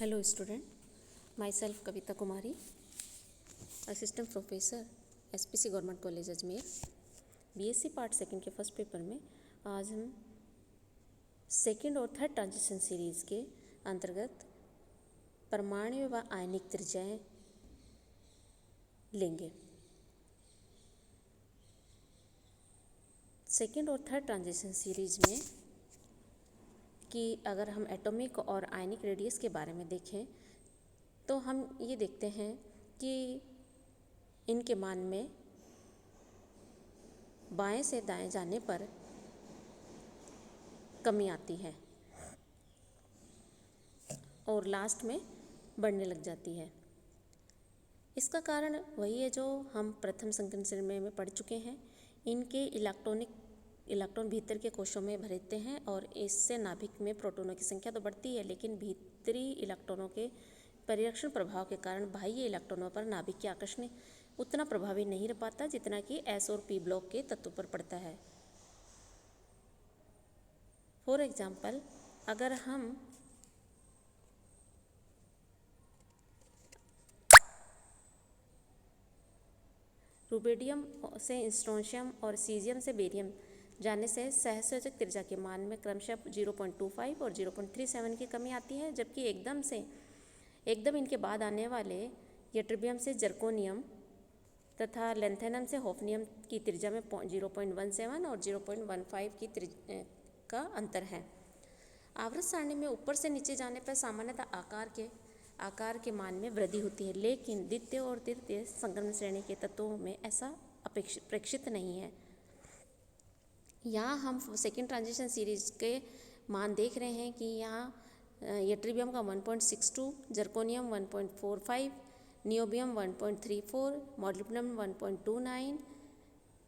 Hello student, my self Kavita Kumari, assistant professor SPC government college Ajmer. BSc part second के first paper में आज हम second और थर्ड ट्रांजिशन सीरीज़ के अंतर्गत परमाणु व आयनिक त्रिज्याएं लेंगे। सेकंड और थर्ड ट्रांजिशन सीरीज में कि अगर हम एटॉमिक और आयनिक रेडियस के बारे में देखें तो हम ये देखते हैं कि इनके मान में बाएं से दाएं जाने पर कमी आती है और लास्ट में बढ़ने लग जाती है। इसका कारण वही है जो हम प्रथम संकरण श्रेणी में पढ़ चुके हैं। इनके इलेक्ट्रॉन भीतर के कोशों में भरते हैं और इससे नाभिक में प्रोटॉनों की संख्या तो बढ़ती है, लेकिन भीतरी इलेक्ट्रॉनों के परिरक्षण प्रभाव के कारण बाह्य इलेक्ट्रॉनों पर नाभिक के आकर्षण उतना प्रभावी नहीं रह पाता जितना कि एस और पी ब्लॉक के तत्वों पर पड़ता है। फॉर एग्जाम्पल, अगर हम रुबिडियम से स्ट्रोंशियम और सीजियम से बेरियम जाने से सहसंयोजक त्रिज्या के मान में क्रमशः 0.25 और 0.37 की कमी आती है, जबकि एकदम इनके बाद आने वाले यट्रिबियम से जर्कोनियम तथा लेंथेनम से होफनियम की त्रिज्या में 0.17 और 0.15 की का अंतर है। आवर्त सारणी में ऊपर से नीचे जाने पर सामान्यतः आकार के मान में वृद्धि होती है, लेकिन द्वितीय और तृतीय संक्रमण श्रेणी के तत्वों में ऐसा प्रेक्षित नहीं है। यहाँ हम सेकेंड ट्रांजिशन सीरीज के मान देख रहे हैं कि यहाँ यट्रिबियम का 1.62, जर्कोनियम 1.45, नियोबियम 1.34, मॉलिब्डेनम 1.29,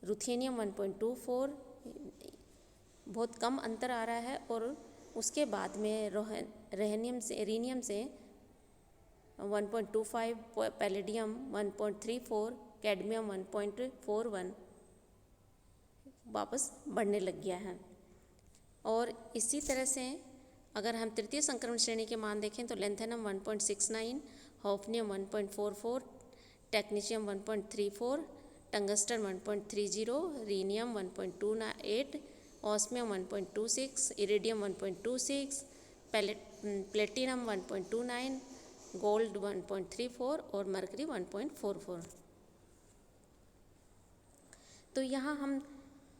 रुथेनियम 1.24 बहुत कम अंतर आ रहा है। और उसके बाद में रीनियम से 1.25, पैलेडियम 1.34, कैडमियम 1.41 वापस बढ़ने लग गया है। और इसी तरह से अगर हम तृतीय संक्रमण श्रेणी के मान देखें तो lanthanum 1.69, होफनियम 1.44, technetium 1.34, tungsten 1.30, rhenium 1.28, osmium 1.26, iridium 1.26, platinum 1.29, gold 1.34 और मरकरी 1.44। तो यहाँ हम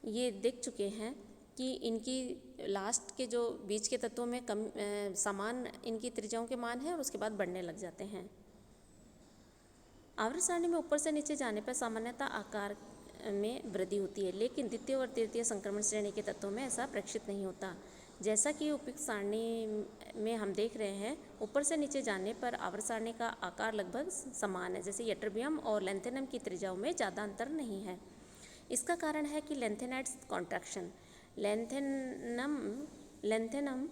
ये देख चुके हैं कि इनकी लास्ट के जो बीच के तत्वों में समान इनकी त्रिज्याओं के मान है और उसके बाद बढ़ने लग जाते हैं। आवर्त सारणी में ऊपर से नीचे जाने पर सामान्यतः आकार में वृद्धि होती है, लेकिन द्वितीय और तृतीय संक्रमण श्रेणी के तत्वों में ऐसा प्रेक्षित नहीं होता। जैसा कि उपयुक्त सारणी में हम देख रहे हैं, ऊपर से नीचे जाने पर आवर्त सारणी का आकार लगभग समान है, जैसे यट्रिबियम और लेंथेनम की त्रिज्याओं में ज़्यादा अंतर नहीं है। इसका कारण है कि लेंथेनाइट्स कॉन्ट्रैक्शन, लेंथेनम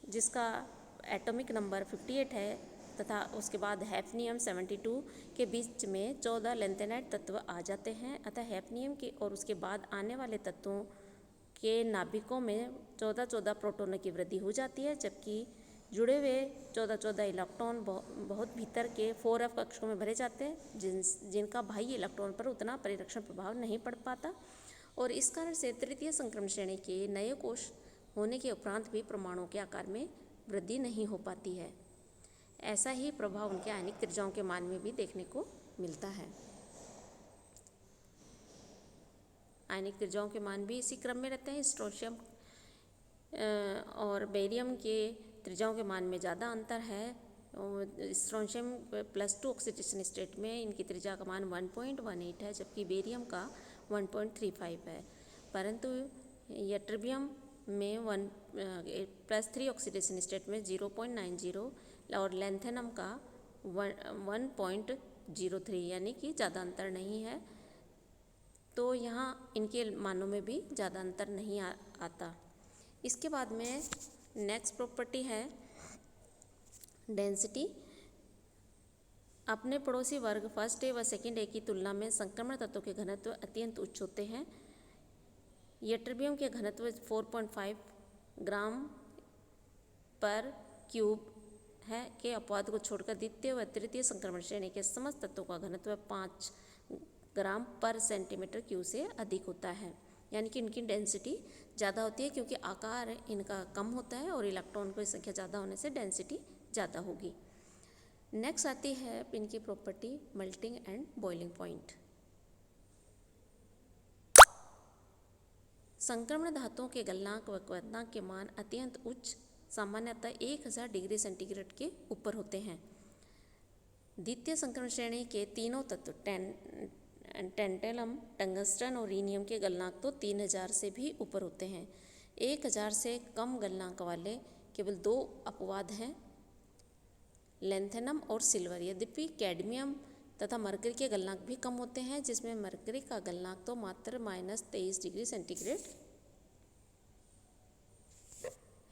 जिसका एटॉमिक नंबर 58 है तथा उसके बाद हैफनियम 72 के बीच में 14 लेंथेनाइट तत्व आ जाते हैं। अतः हैफनियम के और उसके बाद आने वाले तत्वों के नाभिकों में 14 प्रोटॉनों की वृद्धि हो जाती है, जबकि जुड़े हुए 14 इलेक्ट्रॉन बहुत भीतर के 4f कक्षों में भरे जाते हैं, जिनका बाह्य इलेक्ट्रॉन पर उतना परिरक्षण प्रभाव नहीं पड़ पाता। और इस कारण से तृतीय संक्रमण श्रेणी के नए कोश होने के उपरांत भी परमाणुओं के आकार में वृद्धि नहीं हो पाती है। ऐसा ही प्रभाव उनके आयनिक त्रिज्याओं के मान में भी देखने को मिलता है। आयनिक त्रिज्याओं के मान भी इसी क्रम में रहते हैं। स्ट्रोंशियम और बेरियम के त्रिज्याओं के मान में ज़्यादा अंतर है। स्ट्रोंशियम +2 ऑक्सीडेशन स्टेट में इनकी त्रिज्या का मान 1.18 है, जबकि बेरियम का 1.35 है। परंतु यट्रिबियम में +3 ऑक्सीडेशन स्टेट में 0.90 और लेंथेनम का 1.03, यानी कि ज़्यादा अंतर नहीं है। तो यहाँ इनके मानों में भी ज़्यादा अंतर नहीं आता। इसके बाद में नेक्स्ट प्रॉपर्टी है डेंसिटी। अपने पड़ोसी वर्ग फर्स्ट ए व सेकेंड ए की तुलना में संक्रमण तत्वों के घनत्व अत्यंत उच्च होते हैं। यट्रिबियम के घनत्व 4.5 ग्राम पर क्यूब है कि अपवाद को छोड़कर द्वितीय व तृतीय संक्रमण श्रेणी के समस्त तत्वों का घनत्व 5 ग्राम पर सेंटीमीटर क्यूब से अधिक होता है, यानी कि इनकी डेंसिटी ज़्यादा होती है क्योंकि आकार इनका कम होता है और इलेक्ट्रॉन की संख्या ज़्यादा होने से डेंसिटी ज़्यादा होगी। नेक्स्ट आती है इनकी property melting and boiling point. संक्रमण धातुओं के गलनांक व क्वथनांक के मान अत्यंत उच्च सामान्यतः 1000 डिग्री सेंटीग्रेड के ऊपर होते हैं। द्वितीय संक्रमण श्रेणी के तीनों तत्व टेंटेलम, टंगस्टन और रीनियम के गलनांक तो 3000 से भी ऊपर होते हैं। 1000 से कम गलनांक वाले केवल 2 अपवाद हैं, लैंथेनम और सिल्वर। यद्यपि कैडमियम तथा मरकरी के गलनांक भी कम होते हैं, जिसमें मरकरी का गलनांक तो मात्र -23 डिग्री सेंटीग्रेड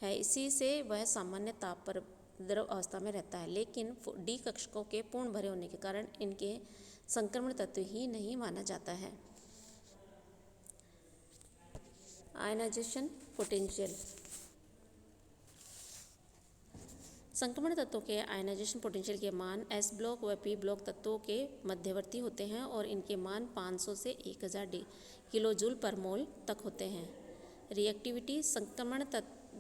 है। इसी से वह सामान्य ताप पर द्रव अवस्था में रहता है, लेकिन डी कक्षकों के पूर्ण भरे होने के कारण इनके संक्रमण तत्व ही नहीं माना जाता है। Ionization potential. संक्रमण तत्वों के आयनाइजेशन पोटेंशियल के मान एस ब्लॉक व पी ब्लॉक तत्वों के मध्यवर्ती होते हैं और इनके मान 500 से 1000 किलो जूल पर मोल तक होते हैं। रिएक्टिविटी। संक्रमण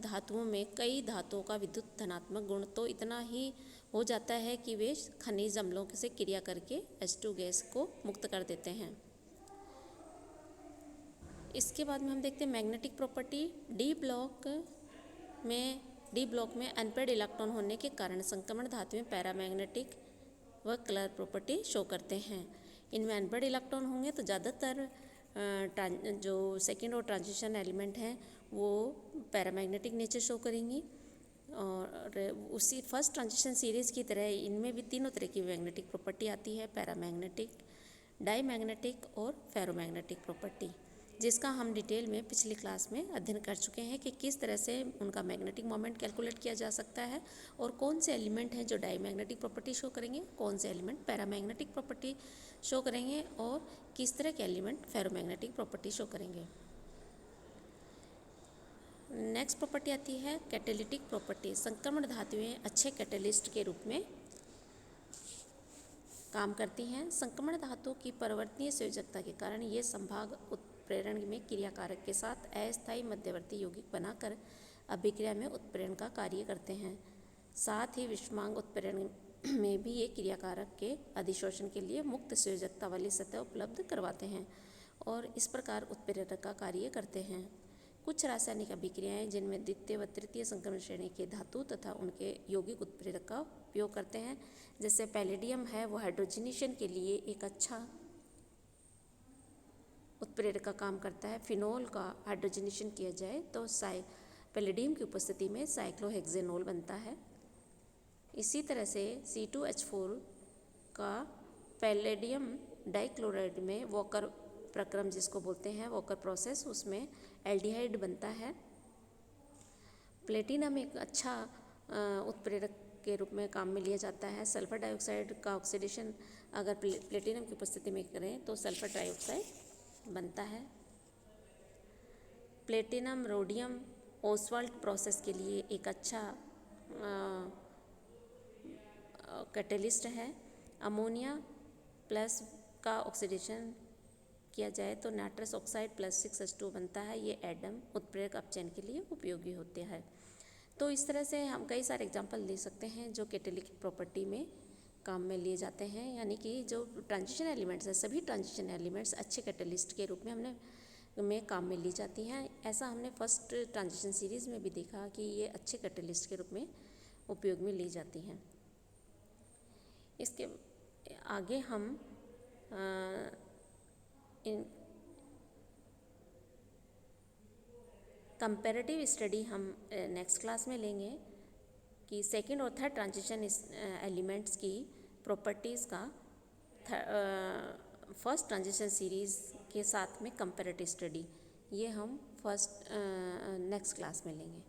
धातुओं में कई धातुओं का विद्युत धनात्मक गुण तो इतना ही हो जाता है कि वे खनिज अम्लों से क्रिया करके H2 गैस को मुक्त कर देते हैं। इसके बाद में हम देखते हैं मैग्नेटिक प्रॉपर्टी। डी ब्लॉक में अनपेड इलेक्ट्रॉन होने के कारण संक्रमण धातुएं पैरामैग्नेटिक व कलर प्रॉपर्टी शो करते हैं। इनमें अनपेड इलेक्ट्रॉन होंगे तो ज़्यादातर जो सेकेंड और ट्रांजिशन एलिमेंट हैं वो पैरामैग्नेटिक नेचर शो करेंगी, और उसी फर्स्ट ट्रांजिशन सीरीज़ की तरह इनमें भी तीनों तरह की मैग्नेटिक प्रॉपर्टी आती है, पैरामैग्नेटिक, डाईमैग्नेटिक और फेरोमैग्नेटिक प्रॉपर्टी, जिसका हम डिटेल में पिछली क्लास में अध्ययन कर चुके हैं कि किस तरह से उनका मैग्नेटिक मोमेंट कैलकुलेट किया जा सकता है और कौन से एलिमेंट हैं जो डाईमैग्नेटिक प्रॉपर्टी शो करेंगे, कौन से एलिमेंट पैरामैग्नेटिक प्रॉपर्टी शो करेंगे और किस तरह के एलिमेंट फेरोमैग्नेटिक प्रॉपर्टी शो करेंगे। नेक्स्ट प्रॉपर्टी आती है कैटेलिटिक प्रॉपर्टी। संक्रमण धातुएं अच्छे कैटेलिस्ट के रूप में काम करती हैं। संक्रमण धातुओं की परिवर्तनीय संयोजकता के कारण ये संभाग उत्प्रेरण में क्रियाकारक के साथ अस्थायी मध्यवर्ती यौगिक बनाकर अभिक्रिया में उत्प्रेरण का कार्य करते हैं। साथ ही विषमांग उत्प्रेरण में भी ये क्रियाकारक के अधिशोषण के लिए मुक्त संयोजकता वाली सतह उपलब्ध करवाते हैं और इस प्रकार उत्प्रेरक का कार्य करते हैं। कुछ रासायनिक अभिक्रियाएं जिनमें द्वितीय व तृतीय संक्रमण श्रेणी के धातु तथा उनके यौगिक उत्प्रेरक का उपयोग करते हैं, जैसे पैलेडियम है वो हाइड्रोजनेशन के लिए एक अच्छा उत्प्रेरक का काम करता है। फिनोल का हाइड्रोजनेशन किया जाए तो पैलेडियम की उपस्थिति में साइक्लोहेक्सेनोल बनता है। इसी तरह से C2H4 का पैलेडियम डाइक्लोराइड में वॉकर प्रक्रम जिसको बोलते हैं, वॉकर प्रोसेस, उसमें एल्डिहाइड बनता है। प्लेटिनम एक अच्छा उत्प्रेरक के रूप में काम में लिया जाता है। सल्फर डाइऑक्साइड का ऑक्सीडेशन अगर प्लेटिनम की उपस्थिति में करें तो सल्फर डाइऑक्साइड बनता है। प्लेटिनम रोडियम ओसवाल्ट प्रोसेस के लिए एक अच्छा कैटेलिस्ट है। अमोनिया प्लस का ऑक्सीडेशन किया जाए तो नाइट्रस ऑक्साइड +6H2 बनता है। ये एडम उत्प्रेरक अपचयन के लिए उपयोगी होते हैं। तो इस तरह से हम कई सारे एग्जाम्पल ले सकते हैं जो कैटेलिटिक प्रॉपर्टी में काम में लिए जाते हैं, यानी कि जो ट्रांजिशन एलिमेंट्स हैं सभी ट्रांजिशन एलिमेंट्स अच्छे कैटेलिस्ट के रूप में काम में ली जाती हैं। ऐसा हमने फर्स्ट ट्रांजिशन सीरीज़ में भी देखा कि ये अच्छे कैटेलिस्ट के रूप में उपयोग में ली जाती हैं। इसके आगे हम कंपैरेटिव स्टडी हम नेक्स्ट क्लास में लेंगे कि सेकेंड और थर्ड ट्रांजिशन एलिमेंट्स की प्रॉपर्टीज़ का फर्स्ट ट्रांजिशन सीरीज़ के साथ में कंपैरेटिव स्टडी, ये हम नेक्स्ट क्लास में लेंगे।